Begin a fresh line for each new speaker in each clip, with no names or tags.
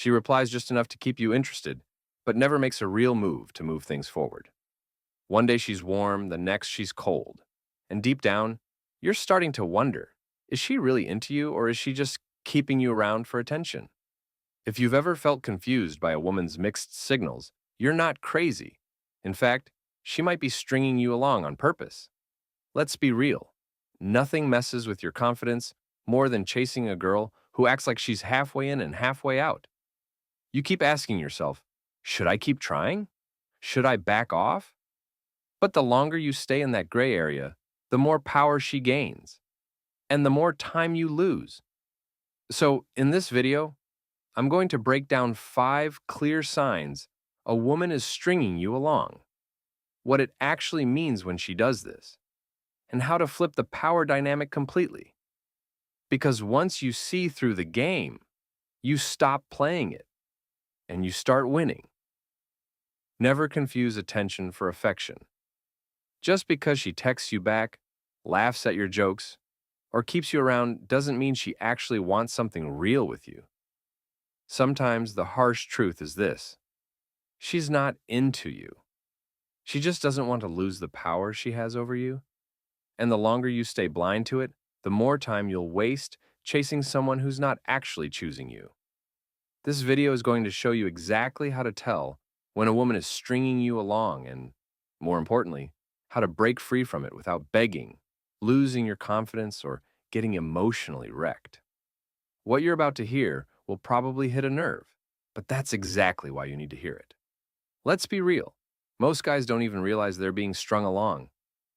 She replies just enough to keep you interested, but never makes a real move to move things forward. One day she's warm, the next she's cold. And deep down, you're starting to wonder, is she really into you or is she just keeping you around for attention? If you've ever felt confused by a woman's mixed signals, you're not crazy. In fact, she might be stringing you along on purpose. Let's be real. Nothing messes with your confidence more than chasing a girl who acts like she's halfway in and halfway out. You keep asking yourself, should I keep trying? Should I back off? But the longer you stay in that gray area, the more power she gains, and the more time you lose. So, in this video, I'm going to break down 5 clear signs a woman is stringing you along, what it actually means when she does this, and how to flip the power dynamic completely. Because once you see through the game, you stop playing it and you start winning. Never confuse attention for affection. Just because she texts you back, laughs at your jokes, or keeps you around doesn't mean she actually wants something real with you. Sometimes the harsh truth is this: she's not into you. She just doesn't want to lose the power she has over you. And the longer you stay blind to it, the more time you'll waste chasing someone who's not actually choosing you. This video is going to show you exactly how to tell when a woman is stringing you along and, more importantly, how to break free from it without begging, losing your confidence, or getting emotionally wrecked. What you're about to hear will probably hit a nerve, but that's exactly why you need to hear it. Let's be real. Most guys don't even realize they're being strung along.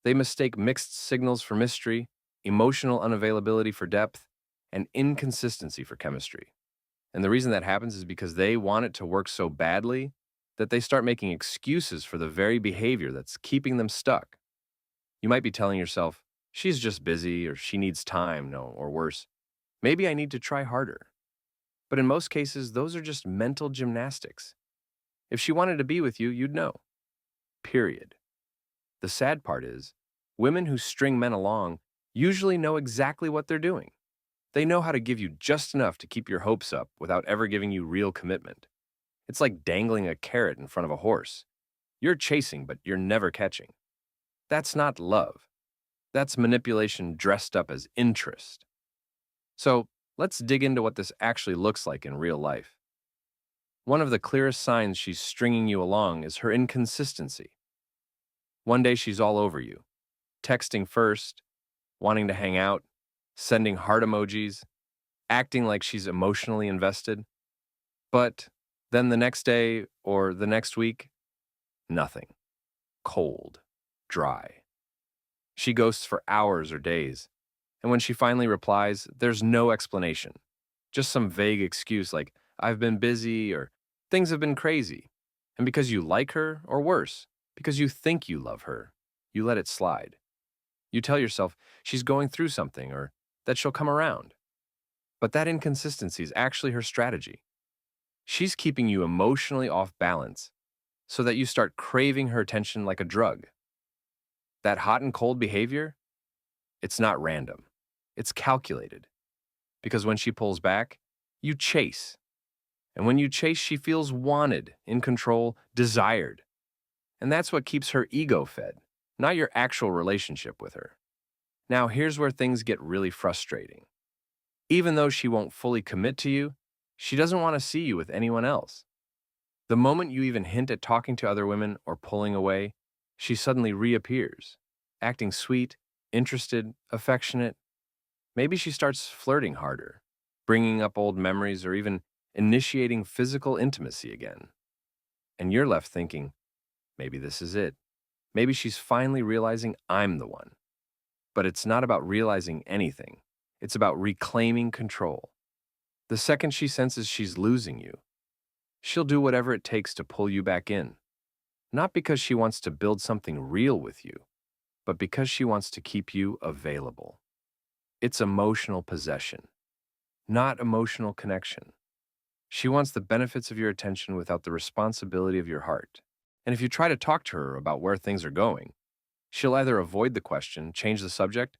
They mistake mixed signals for mystery, emotional unavailability for depth, and inconsistency for chemistry. And the reason that happens is because they want it to work so badly that they start making excuses for the very behavior that's keeping them stuck. You might be telling yourself, she's just busy, or she needs time, no, or worse, maybe I need to try harder. But in most cases, those are just mental gymnastics. If she wanted to be with you, you'd know. Period. The sad part is, women who string men along usually know exactly what they're doing. They know how to give you just enough to keep your hopes up without ever giving you real commitment. It's like dangling a carrot in front of a horse. You're chasing, but you're never catching. That's not love. That's manipulation dressed up as interest. So, let's dig into what this actually looks like in real life. One of the clearest signs she's stringing you along is her inconsistency. One day she's all over you, texting first, wanting to hang out, sending heart emojis, acting like she's emotionally invested. But then the next day or the next week, nothing. Cold, dry. She ghosts for hours or days, and when she finally replies, there's no explanation. Just some vague excuse like, I've been busy or things have been crazy. And because you like her, or worse, because you think you love her, you let it slide. You tell yourself she's going through something or that she'll come around. But that inconsistency is actually her strategy. She's keeping you emotionally off balance so that you start craving her attention like a drug. That hot and cold behavior, it's not random. It's calculated. Because when she pulls back, you chase. And when you chase, she feels wanted, in control, desired. And that's what keeps her ego fed, not your actual relationship with her. Now, here's where things get really frustrating. Even though she won't fully commit to you, she doesn't want to see you with anyone else. The moment you even hint at talking to other women or pulling away, she suddenly reappears, acting sweet, interested, affectionate. Maybe she starts flirting harder, bringing up old memories, or even initiating physical intimacy again. And you're left thinking, maybe this is it. Maybe she's finally realizing I'm the one. But it's not about realizing anything. It's about reclaiming control. The second she senses she's losing you, she'll do whatever it takes to pull you back in. Not because she wants to build something real with you, but because she wants to keep you available. It's emotional possession, not emotional connection. She wants the benefits of your attention without the responsibility of your heart. And if you try to talk to her about where things are going, she'll either avoid the question, change the subject,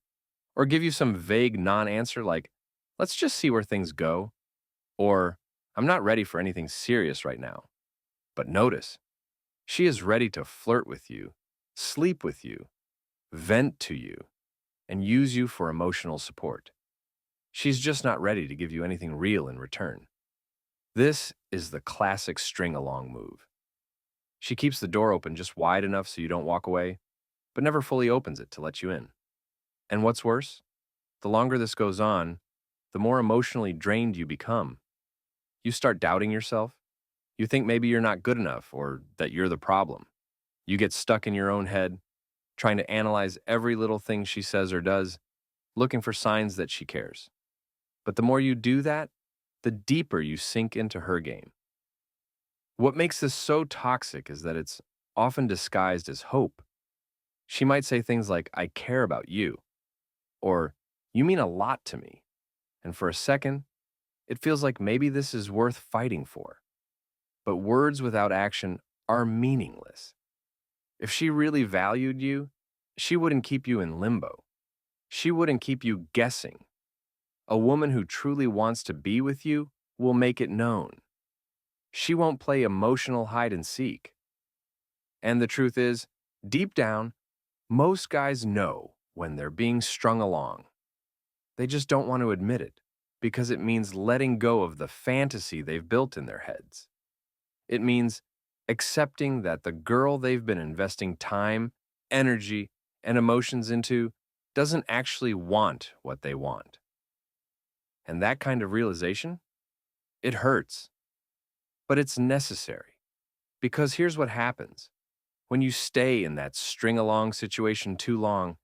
or give you some vague non-answer like, let's just see where things go, or I'm not ready for anything serious right now. But notice, she is ready to flirt with you, sleep with you, vent to you, and use you for emotional support. She's just not ready to give you anything real in return. This is the classic string along move. She keeps the door open just wide enough so you don't walk away, but never fully opens it to let you in. And what's worse, the longer this goes on, the more emotionally drained you become. You start doubting yourself. You think maybe you're not good enough or that you're the problem. You get stuck in your own head, trying to analyze every little thing she says or does, looking for signs that she cares. But the more you do that, the deeper you sink into her game. What makes this so toxic is that it's often disguised as hope. She might say things like, I care about you, or you mean a lot to me. And for a second, it feels like maybe this is worth fighting for. But words without action are meaningless. If she really valued you, she wouldn't keep you in limbo. She wouldn't keep you guessing. A woman who truly wants to be with you will make it known. She won't play emotional hide and seek. And the truth is, deep down, most guys know when they're being strung along. They just don't want to admit it because it means letting go of the fantasy they've built in their heads. It means accepting that the girl they've been investing time, energy, and emotions into doesn't actually want what they want. And that kind of realization, it hurts. But it's necessary. Because here's what happens. When you stay in that string-along situation too long,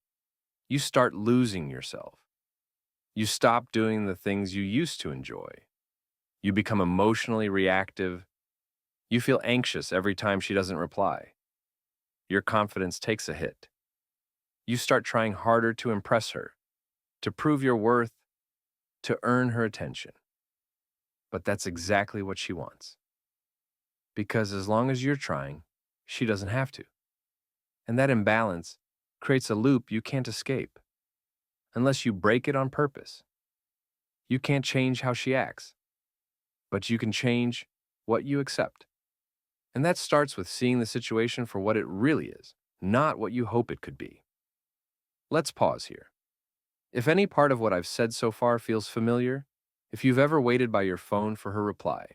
you start losing yourself. You stop doing the things you used to enjoy. You become emotionally reactive. You feel anxious every time she doesn't reply. Your confidence takes a hit. You start trying harder to impress her, to prove your worth, to earn her attention. But that's exactly what she wants. Because as long as you're trying, she doesn't have to. And that imbalance creates a loop you can't escape unless you break it on purpose. You can't change how she acts, but you can change what you accept. And that starts with seeing the situation for what it really is, not what you hope it could be. Let's pause here. If any part of what I've said so far feels familiar, if you've ever waited by your phone for her reply,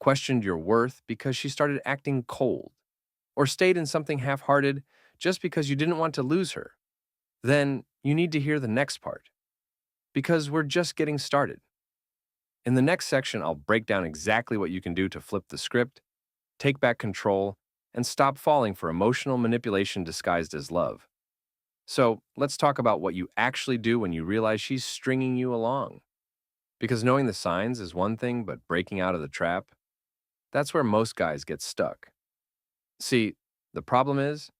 questioned your worth because she started acting cold, or stayed in something half-hearted just because you didn't want to lose her, then you need to hear the next part. Because we're just getting started. In the next section, I'll break down exactly what you can do to flip the script, take back control, and stop falling for emotional manipulation disguised as love. So let's talk about what you actually do when you realize she's stringing you along. Because knowing the signs is one thing, but breaking out of the trap, that's where most guys get stuck. See, the problem is,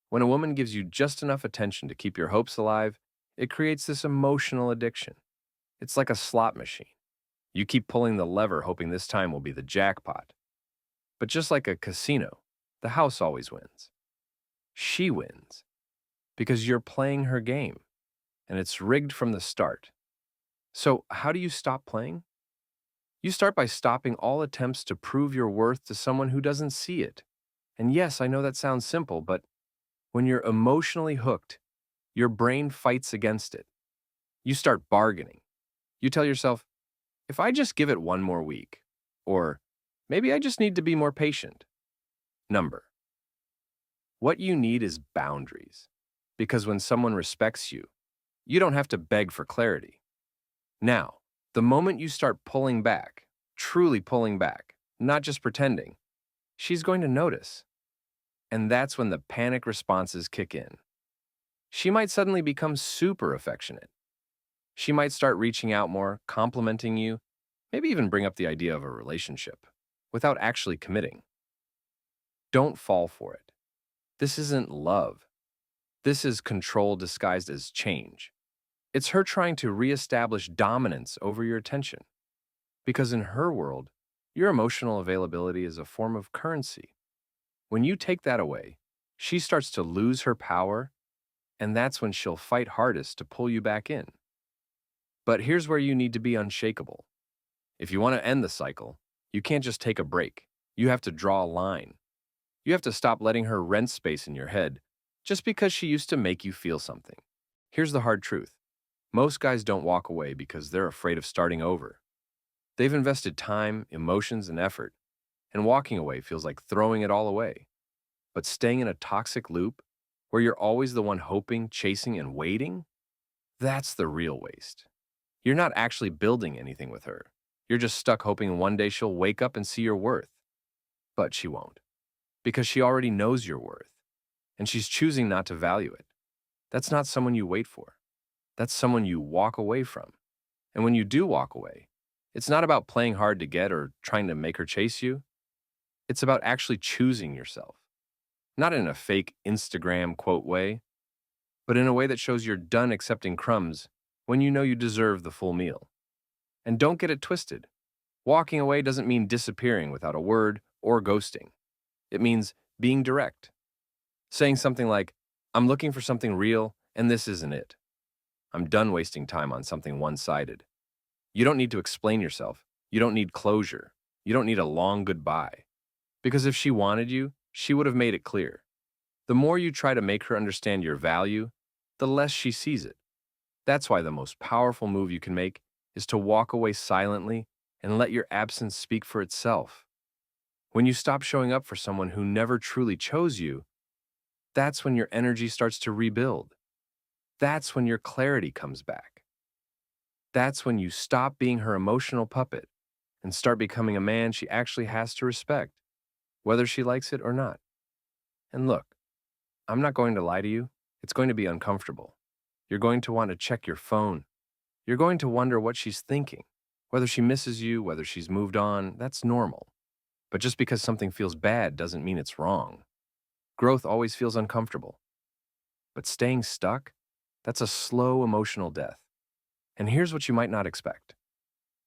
when a woman gives you just enough attention to keep your hopes alive, it creates this emotional addiction. It's like a slot machine. You keep pulling the lever hoping this time will be the jackpot. But just like a casino, the house always wins. She wins because you're playing her game, and it's rigged from the start. So how do you stop playing? You start by stopping all attempts to prove your worth to someone who doesn't see it. And yes, I know that sounds simple, but when you're emotionally hooked, your brain fights against it. You start bargaining. You tell yourself, if I just give it one more week, or maybe I just need to be more patient. Number. What you need is boundaries. Because when someone respects you, you don't have to beg for clarity. Now, the moment you start pulling back, truly pulling back, not just pretending, she's going to notice. And that's when the panic responses kick in. She might suddenly become super affectionate. She might start reaching out more, complimenting you, maybe even bring up the idea of a relationship, without actually committing. Don't fall for it. This isn't love. This is control disguised as change. It's her trying to reestablish dominance over your attention. Because in her world, your emotional availability is a form of currency. When you take that away, she starts to lose her power, and that's when she'll fight hardest to pull you back in. But here's where you need to be unshakable. If you want to end the cycle, You can't just take a break. You have to draw a line. You have to stop letting her rent space in your head just because she used to make you feel something. Here's the hard truth. Most guys don't walk away because they're afraid of starting over. They've invested time, emotions, and effort, and walking away feels like throwing it all away. But staying in a toxic loop, where you're always the one hoping, chasing, and waiting, that's the real waste. You're not actually building anything with her. You're just stuck hoping one day she'll wake up and see your worth. But she won't, because she already knows your worth, and she's choosing not to value it. That's not someone you wait for. That's someone you walk away from. And when you do walk away, it's not about playing hard to get or trying to make her chase you. It's about actually choosing yourself. Not in a fake Instagram quote way, but in a way that shows you're done accepting crumbs when you know you deserve the full meal. And don't get it twisted. Walking away doesn't mean disappearing without a word or ghosting. It means being direct. Saying something like, I'm looking for something real, and this isn't it. I'm done wasting time on something one-sided. You don't need to explain yourself. You don't need closure. You don't need a long goodbye. Because if she wanted you, she would have made it clear. The more you try to make her understand your value, the less she sees it. That's why the most powerful move you can make is to walk away silently and let your absence speak for itself. When you stop showing up for someone who never truly chose you, that's when your energy starts to rebuild. That's when your clarity comes back. That's when you stop being her emotional puppet and start becoming a man she actually has to respect, whether she likes it or not. And look, I'm not going to lie to you. It's going to be uncomfortable. You're going to want to check your phone. You're going to wonder what she's thinking. Whether she misses you, whether she's moved on, that's normal. But just because something feels bad doesn't mean it's wrong. Growth always feels uncomfortable. But staying stuck, that's a slow emotional death. And here's what you might not expect.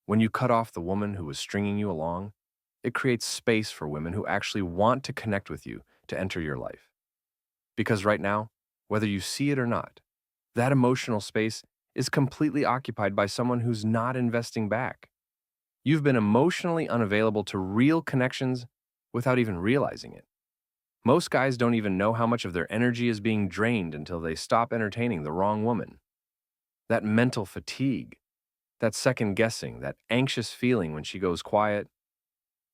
When you cut off the woman who was stringing you along, it creates space for women who actually want to connect with you to enter your life. Because right now, whether you see it or not, that emotional space is completely occupied by someone who's not investing back. You've been emotionally unavailable to real connections without even realizing it. Most guys don't even know how much of their energy is being drained until they stop entertaining the wrong woman. That mental fatigue, that second guessing, that anxious feeling when she goes quiet,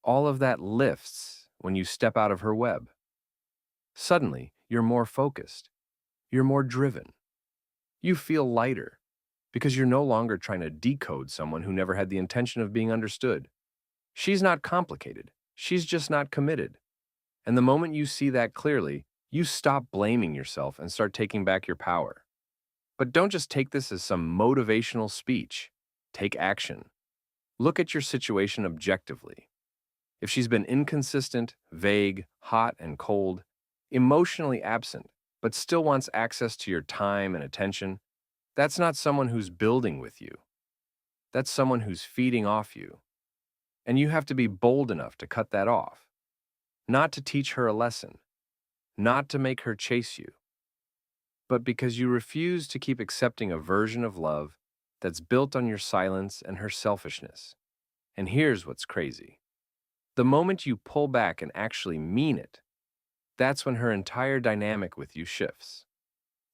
all of that lifts when you step out of her web. Suddenly, you're more focused. You're more driven. You feel lighter because you're no longer trying to decode someone who never had the intention of being understood. She's not complicated. She's just not committed. And the moment you see that clearly, you stop blaming yourself and start taking back your power. But don't just take this as some motivational speech. Take action. Look at your situation objectively. If she's been inconsistent, vague, hot and cold, emotionally absent, but still wants access to your time and attention, that's not someone who's building with you. That's someone who's feeding off you. And you have to be bold enough to cut that off. Not to teach her a lesson, not to make her chase you, but because you refuse to keep accepting a version of love that's built on your silence and her selfishness. And here's what's crazy. The moment you pull back and actually mean it, that's when her entire dynamic with you shifts.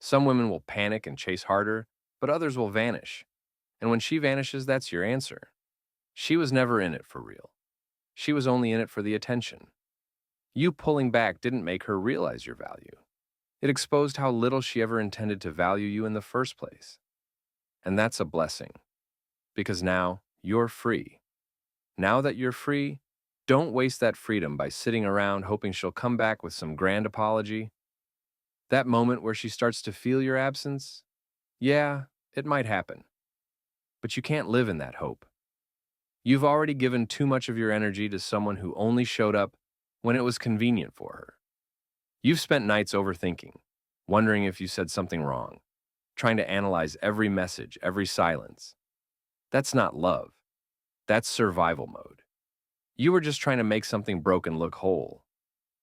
Some women will panic and chase harder, but others will vanish. And when she vanishes, that's your answer. She was never in it for real. She was only in it for the attention. You pulling back didn't make her realize your value. It exposed how little she ever intended to value you in the first place. And that's a blessing, because now you're free. Now that you're free, don't waste that freedom by sitting around hoping she'll come back with some grand apology. That moment where she starts to feel your absence, yeah, it might happen. But you can't live in that hope. You've already given too much of your energy to someone who only showed up when it was convenient for her. You've spent nights overthinking, wondering if you said something wrong, trying to analyze every message, every silence. That's not love. That's survival mode. You were just trying to make something broken look whole.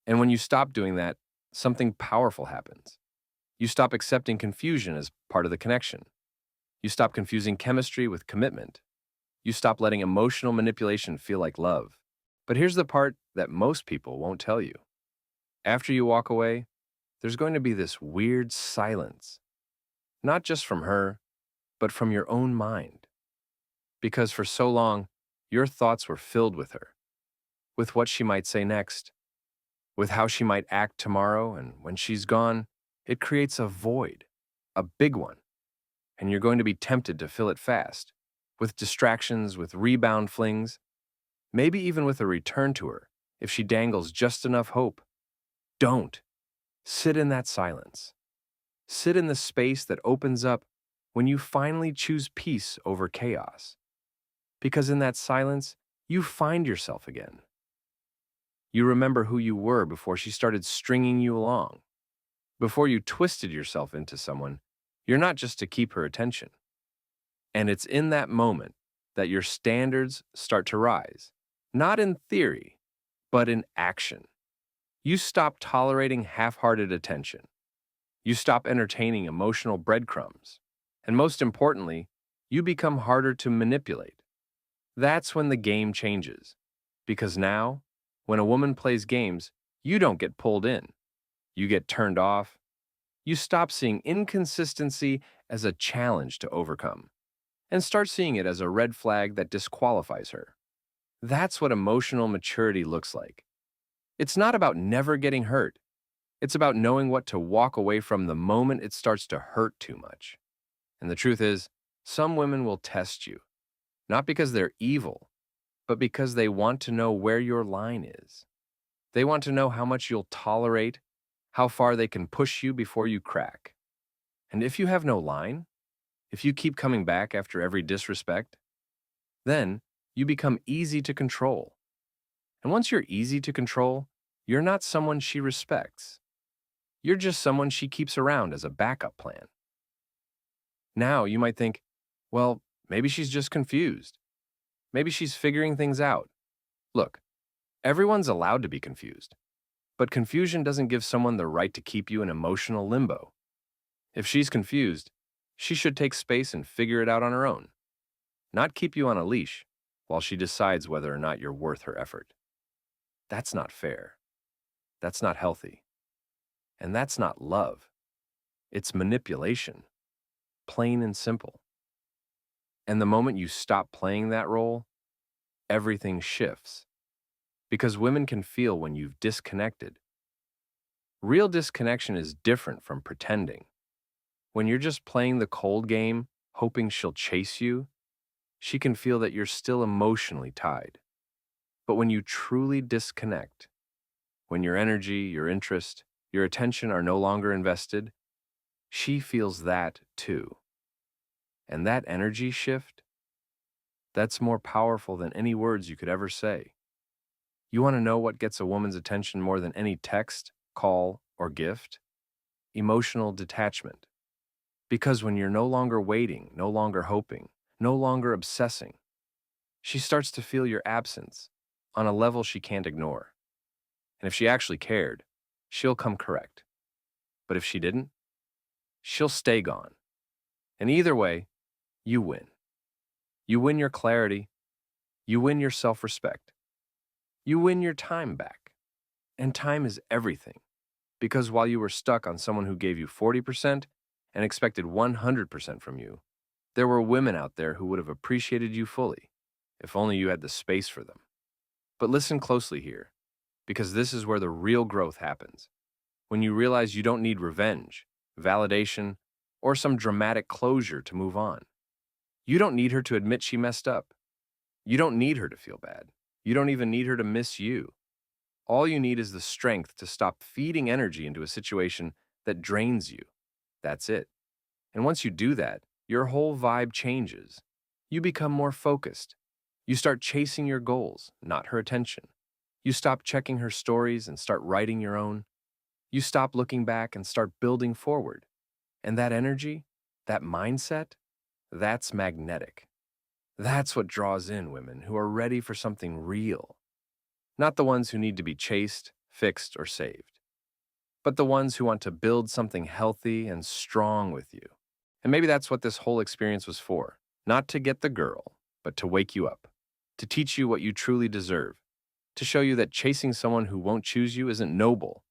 And when you stop doing that, something powerful happens. You stop accepting confusion as part of the connection. You stop confusing chemistry with commitment. You stop letting emotional manipulation feel like love. But here's the part that most people won't tell you. After you walk away, there's going to be this weird silence, not just from her, but from your own mind. Because for so long, your thoughts were filled with her, with what she might say next, with how she might act tomorrow, and when she's gone, it creates a void, a big one, and you're going to be tempted to fill it fast, with distractions, with rebound flings, maybe even with a return to her, if she dangles just enough hope. Don't. Sit in that silence. Sit in the space that opens up when you finally choose peace over chaos. Because in that silence, you find yourself again. You remember who you were before she started stringing you along. Before you twisted yourself into someone, you're not just to keep her attention. And it's in that moment that your standards start to rise, not in theory, but in action. You stop tolerating half-hearted attention. You stop entertaining emotional breadcrumbs. And most importantly, you become harder to manipulate. That's when the game changes. Because now, when a woman plays games, you don't get pulled in. You get turned off. You stop seeing inconsistency as a challenge to overcome and start seeing it as a red flag that disqualifies her. That's what emotional maturity looks like. It's not about never getting hurt. It's about knowing what to walk away from the moment it starts to hurt too much. And the truth is, some women will test you, not because they're evil, but because they want to know where your line is. They want to know how much you'll tolerate, how far they can push you before you crack. And if you have no line, if you keep coming back after every disrespect, then you become easy to control. And once you're easy to control, you're not someone she respects. You're just someone she keeps around as a backup plan. Now you might think, well, maybe she's just confused. Maybe she's figuring things out. Look, everyone's allowed to be confused, but confusion doesn't give someone the right to keep you in emotional limbo. If she's confused, she should take space and figure it out on her own, not keep you on a leash while she decides whether or not you're worth her effort. That's not fair. That's not healthy. And that's not love. It's manipulation, plain and simple. And the moment you stop playing that role, everything shifts. Because women can feel when you've disconnected. Real disconnection is different from pretending. When you're just playing the cold game, hoping she'll chase you, she can feel that you're still emotionally tied. But when you truly disconnect, when your energy, your interest, your attention are no longer invested, she feels that too. And that energy shift, that's more powerful than any words you could ever say. You want to know what gets a woman's attention more than any text, call, or gift? Emotional detachment. Because when you're no longer waiting, no longer hoping, no longer obsessing, she starts to feel your absence on a level she can't ignore. And if she actually cared, she'll come correct. But if she didn't, she'll stay gone. And either way, you win. You win your clarity. You win your self-respect. You win your time back. And time is everything. Because while you were stuck on someone who gave you 40% and expected 100% from you, there were women out there who would have appreciated you fully, if only you had the space for them. But listen closely here, because this is where the real growth happens. When you realize you don't need revenge, validation, or some dramatic closure to move on. You don't need her to admit she messed up. You don't need her to feel bad. You don't even need her to miss you. All you need is the strength to stop feeding energy into a situation that drains you. That's it. And once you do that, your whole vibe changes. You become more focused. You start chasing your goals, not her attention. You stop checking her stories and start writing your own. You stop looking back and start building forward. And that energy, that mindset, that's magnetic. That's what draws in women who are ready for something real. Not the ones who need to be chased, fixed, or saved, but the ones who want to build something healthy and strong with you. And maybe that's what this whole experience was for. Not to get the girl, but to wake you up, to teach you what you truly deserve, to show you that chasing someone who won't choose you isn't noble.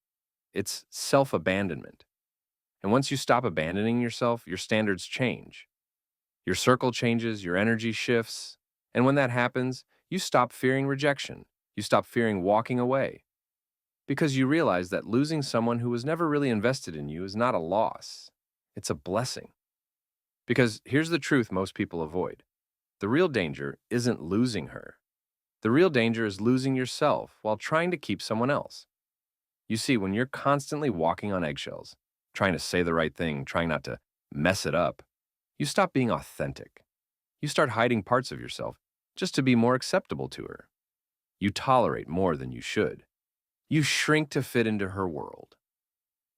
It's self-abandonment. And once you stop abandoning yourself, your standards change. Your circle changes, your energy shifts. And when that happens, you stop fearing rejection. You stop fearing walking away. Because you realize that losing someone who was never really invested in you is not a loss. It's a blessing. Because here's the truth most people avoid. The real danger isn't losing her. The real danger is losing yourself while trying to keep someone else. You see, when you're constantly walking on eggshells, trying to say the right thing, trying not to mess it up, you stop being authentic. You start hiding parts of yourself just to be more acceptable to her. You tolerate more than you should. You shrink to fit into her world.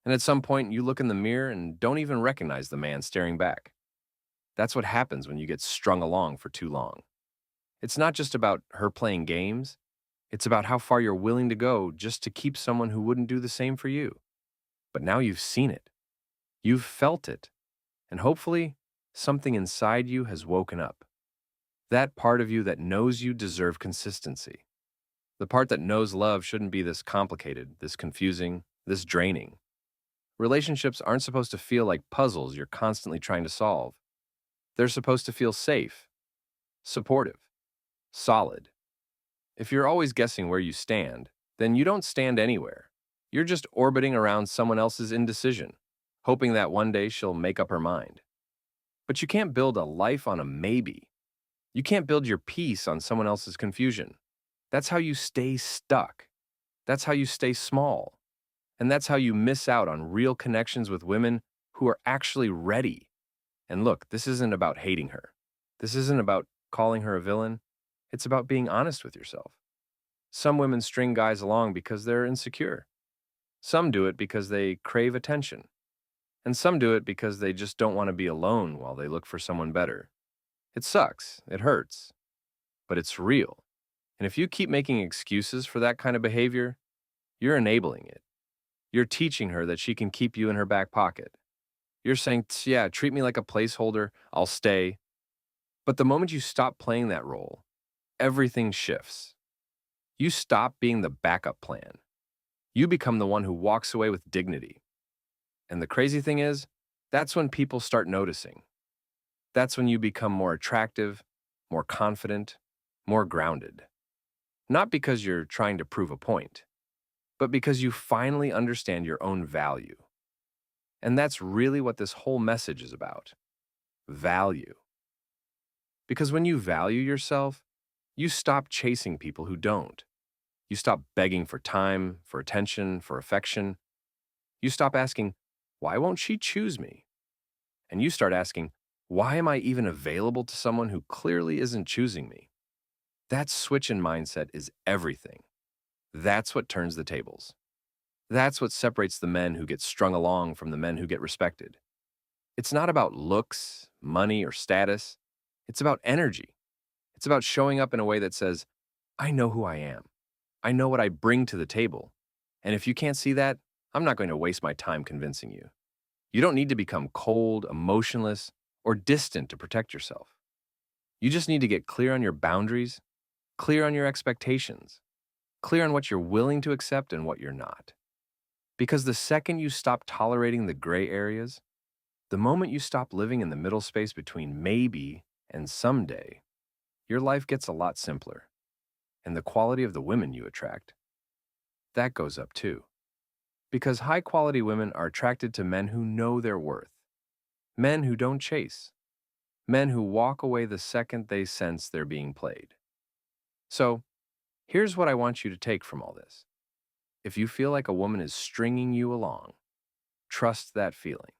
And at some point, you look in the mirror and don't even recognize the man staring back. That's what happens when you get strung along for too long. It's not just about her playing games. It's about how far you're willing to go just to keep someone who wouldn't do the same for you. But now you've seen it. You've felt it. And hopefully, something inside you has woken up. That part of you that knows you deserve consistency. The part that knows love shouldn't be this complicated, this confusing, this draining. Relationships aren't supposed to feel like puzzles you're constantly trying to solve. They're supposed to feel safe, supportive, solid. If you're always guessing where you stand, then you don't stand anywhere. You're just orbiting around someone else's indecision, hoping that one day she'll make up her mind. But you can't build a life on a maybe. You can't build your peace on someone else's confusion. That's how you stay stuck. That's how you stay small. And that's how you miss out on real connections with women who are actually ready. And look, this isn't about hating her. This isn't about calling her a villain. It's about being honest with yourself. Some women string guys along because they're insecure. Some do it because they crave attention. And some do it because they just don't want to be alone while they look for someone better. It sucks. It hurts. But it's real. And if you keep making excuses for that kind of behavior, you're enabling it. You're teaching her that she can keep you in her back pocket. You're saying, yeah, treat me like a placeholder, I'll stay. But the moment you stop playing that role, everything shifts. You stop being the backup plan. You become the one who walks away with dignity. And the crazy thing is, that's when people start noticing. That's when you become more attractive, more confident, more grounded. Not because you're trying to prove a point, but because you finally understand your own value. And that's really what this whole message is about. Value. Because when you value yourself, you stop chasing people who don't. You stop begging for time, for attention, for affection. You stop asking, why won't she choose me? And you start asking, why am I even available to someone who clearly isn't choosing me? That switch in mindset is everything. That's what turns the tables. That's what separates the men who get strung along from the men who get respected. It's not about looks, money, or status. It's about energy. It's about showing up in a way that says, I know who I am. I know what I bring to the table. And if you can't see that, I'm not going to waste my time convincing you. You don't need to become cold, emotionless, or distant to protect yourself. You just need to get clear on your boundaries, clear on your expectations, clear on what you're willing to accept and what you're not. Because the second you stop tolerating the gray areas, the moment you stop living in the middle space between maybe and someday, your life gets a lot simpler. And the quality of the women you attract, that goes up too. Because high-quality women are attracted to men who know their worth, men who don't chase, men who walk away the second they sense they're being played. So, here's what I want you to take from all this. If you feel like a woman is stringing you along, trust that feeling.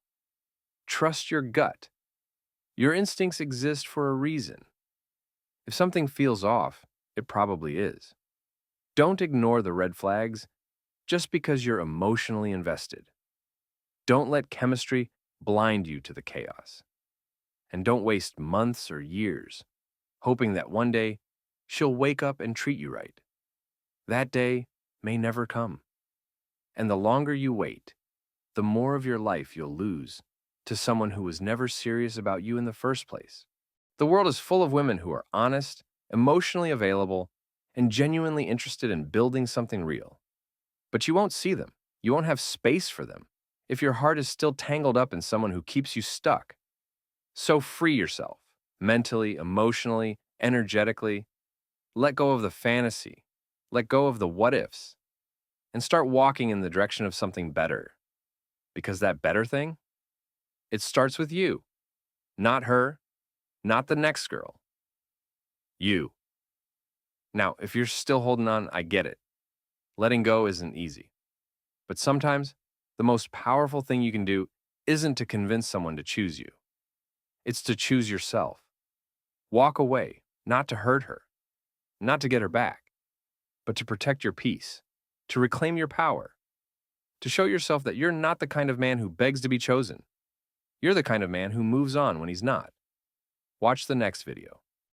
Trust your gut. Your instincts exist for a reason. If something feels off, it probably is. Don't ignore the red flags just because you're emotionally invested. Don't let chemistry blind you to the chaos. And don't waste months or years hoping that one day she'll wake up and treat you right. That day may never come. And the longer you wait, the more of your life you'll lose to someone who was never serious about you in the first place. The world is full of women who are honest, emotionally available, and genuinely interested in building something real. But you won't see them. You won't have space for them if your heart is still tangled up in someone who keeps you stuck. So free yourself, mentally, emotionally, energetically. Let go of the fantasy. Let go of the what ifs. And start walking in the direction of something better. Because that better thing, it starts with you. Not her, not the next girl. You. Now, if you're still holding on, I get it. Letting go isn't easy. But sometimes, the most powerful thing you can do isn't to convince someone to choose you. It's to choose yourself. Walk away, not to hurt her, not to get her back, but to protect your peace, to reclaim your power, to show yourself that you're not the kind of man who begs to be chosen. You're the kind of man who moves on when he's not. Watch the next video.